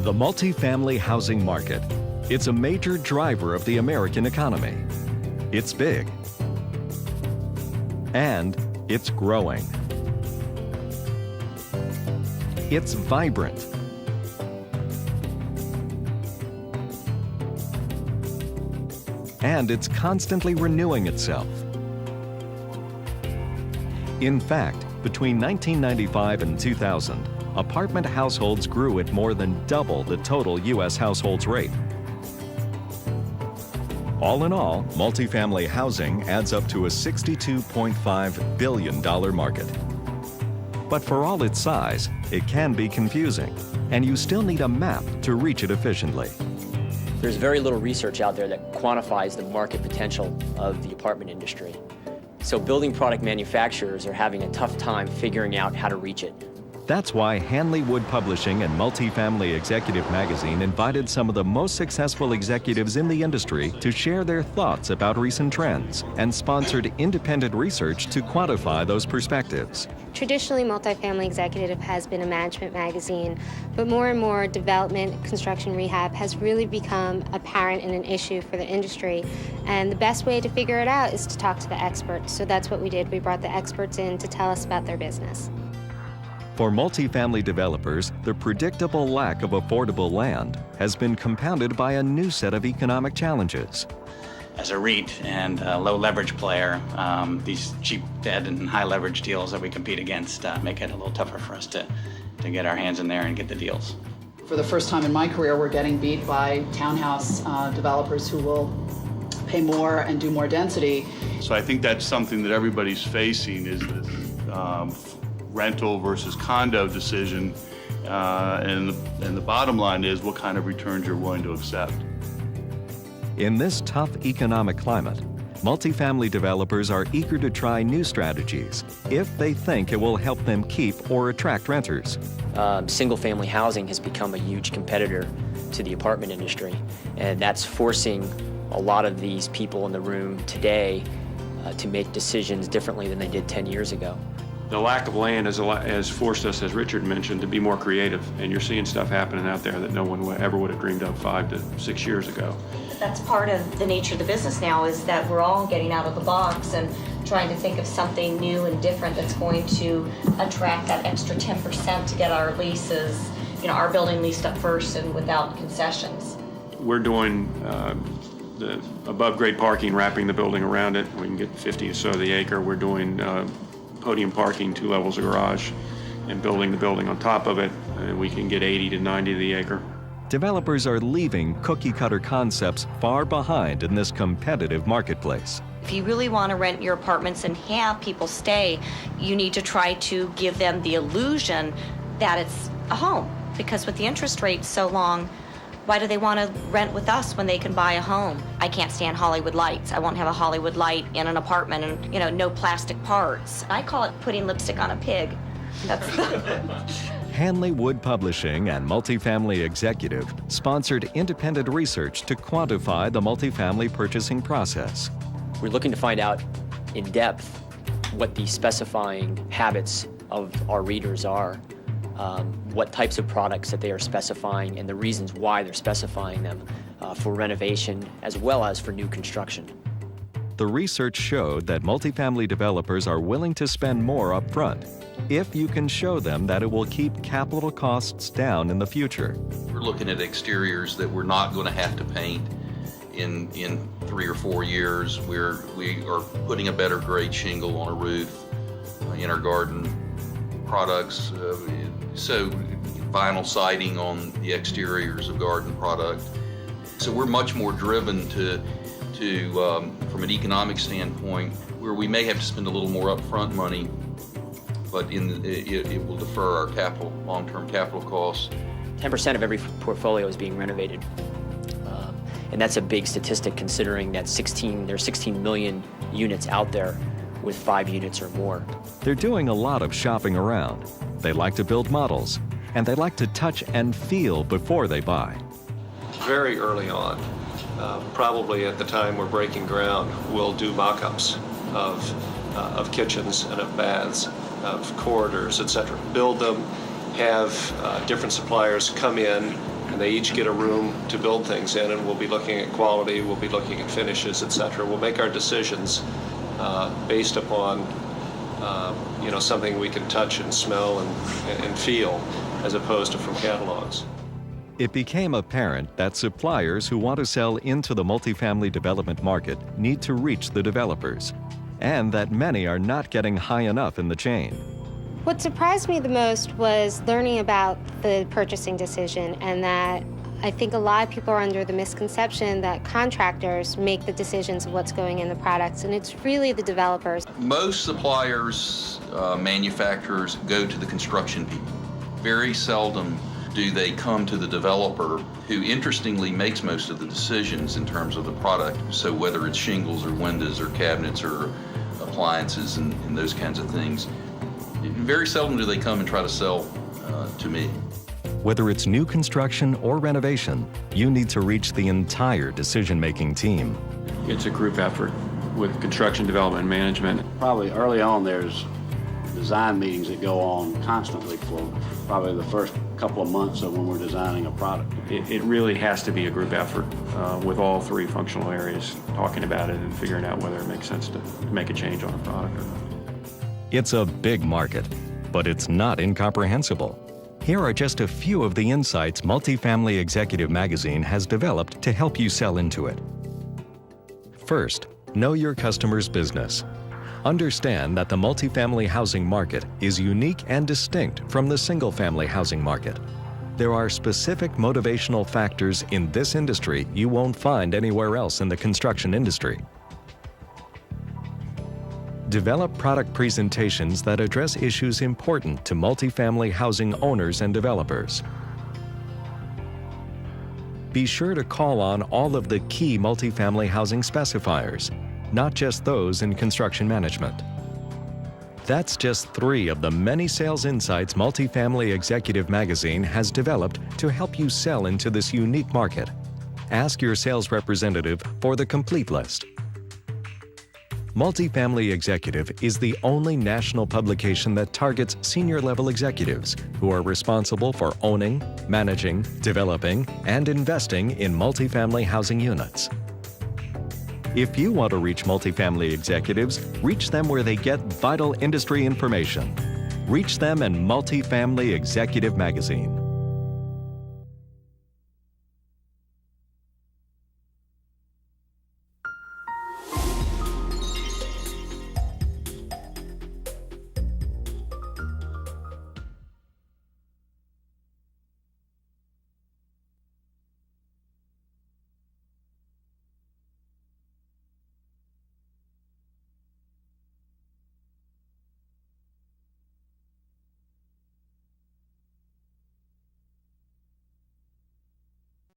The multifamily housing market. It's a major driver of the American economy. It's big. And it's growing. It's vibrant. And it's constantly renewing itself. In fact, between 1995 and 2000, apartment households grew at more than double the total U.S. households rate. All in all, multifamily housing adds up to a $62.5 billion market. But for all its size, it can be confusing, and you still need a map to reach it efficiently. There's very little research out there that quantifies the market potential of the apartment industry. So building product manufacturers are having a tough time figuring out how to reach it. That's why Hanley Wood Publishing and Multifamily Executive Magazine invited some of the most successful executives in the industry to share their thoughts about recent trends and sponsored independent research to quantify those perspectives. Traditionally, Multifamily Executive has been a management magazine, but more and more development, construction, rehab has really become apparent and an issue for the industry. And the best way to figure it out is to talk to the experts. So that's what we did. We brought the experts in to tell us about their business. For multifamily developers, the predictable lack of affordable land has been compounded by a new set of economic challenges. As a REIT and a low leverage player, these cheap debt and high leverage deals that we compete against make it a little tougher for us to get our hands in there and get the deals. For the first time in my career, we're getting beat by townhouse developers who will pay more and do more density. So I think that's something that everybody's facing is this rental versus condo decision, and the bottom line is what kind of returns you're willing to accept. In this tough economic climate, multifamily developers are eager to try new strategies if they think it will help them keep or attract renters. Single-family housing has become a huge competitor to the apartment industry, and that's forcing a lot of these people in the room today to make decisions differently than they did 10 years ago. The lack of land has forced us, as Richard mentioned, to be more creative, and you're seeing stuff happening out there that no one ever would have dreamed of 5 to 6 years ago. That's part of the nature of the business now, is that we're all getting out of the box and trying to think of something new and different that's going to attract that extra 10% to get our leases, our building leased up first and without concessions. We're doing the above-grade parking, wrapping the building around it. We can get 50 or so of the acre. We're doing podium parking, 2 levels of garage, and building the building on top of it, and we can get 80 to 90 of the acre. Developers are leaving cookie-cutter concepts far behind in this competitive marketplace. If you really want to rent your apartments and have people stay, you need to try to give them the illusion that it's a home. Because with the interest rates so long, why do they want to rent with us when they can buy a home? I can't stand Hollywood lights. I won't have a Hollywood light in an apartment and, no plastic parts. I call it putting lipstick on a pig. That's Hanley Wood Publishing and Multifamily Executive sponsored independent research to quantify the multifamily purchasing process. We're looking to find out in depth what the specifying habits of our readers are, what types of products that they are specifying, and the reasons why they're specifying them for renovation as well as for new construction. The research showed that multifamily developers are willing to spend more upfront if you can show them that it will keep capital costs down in the future. We're looking at exteriors that we're not going to have to paint in 3 or 4 years. We are putting a better grade shingle on a roof in our garden products. So vinyl siding on the exteriors of garden product. So we're much more driven to from an economic standpoint, where we may have to spend a little more upfront money, but it will defer our long-term capital costs. 10% of every portfolio is being renovated. And that's a big statistic considering that there's 16 million units out there with 5 units or more. They're doing a lot of shopping around. They like to build models, and they like to touch and feel before they buy. Very early on, probably at the time we're breaking ground, we'll do mock-ups of kitchens and of baths, of corridors, etc. Build them, have different suppliers come in, and they each get a room to build things in, and we'll be looking at quality, we'll be looking at finishes, et cetera. We'll make our decisions based upon something we can touch and smell and feel, as opposed to from catalogs. It became apparent that suppliers who want to sell into the multifamily development market need to reach the developers, and that many are not getting high enough in the chain. What surprised me the most was learning about the purchasing decision, and that I think a lot of people are under the misconception that contractors make the decisions of what's going in the products, and it's really the developers. Most suppliers, manufacturers go to the construction people. Very seldom do they come to the developer, who interestingly makes most of the decisions in terms of the product. So whether it's shingles or windows or cabinets or appliances and those kinds of things, very seldom do they come and try to sell to me. Whether it's new construction or renovation, you need to reach the entire decision-making team. It's a group effort with construction development management. Probably early on there's design meetings that go on constantly for probably the first couple of months of when we're designing a product. It really has to be a group effort with all three functional areas talking about it and figuring out whether it makes sense to make a change on a product or not. It's a big market, but it's not incomprehensible. Here are just a few of the insights Multifamily Executive Magazine has developed to help you sell into it. First, know your customer's business. Understand that the multifamily housing market is unique and distinct from the single-family housing market. There are specific motivational factors in this industry you won't find anywhere else in the construction industry. Develop product presentations that address issues important to multifamily housing owners and developers. Be sure to call on all of the key multifamily housing specifiers, not just those in construction management. That's just 3 of the many sales insights Multifamily Executive Magazine has developed to help you sell into this unique market. Ask your sales representative for the complete list. Multifamily Executive is the only national publication that targets senior-level executives who are responsible for owning, managing, developing, and investing in multifamily housing units. If you want to reach multifamily executives, reach them where they get vital industry information. Reach them in Multifamily Executive Magazine.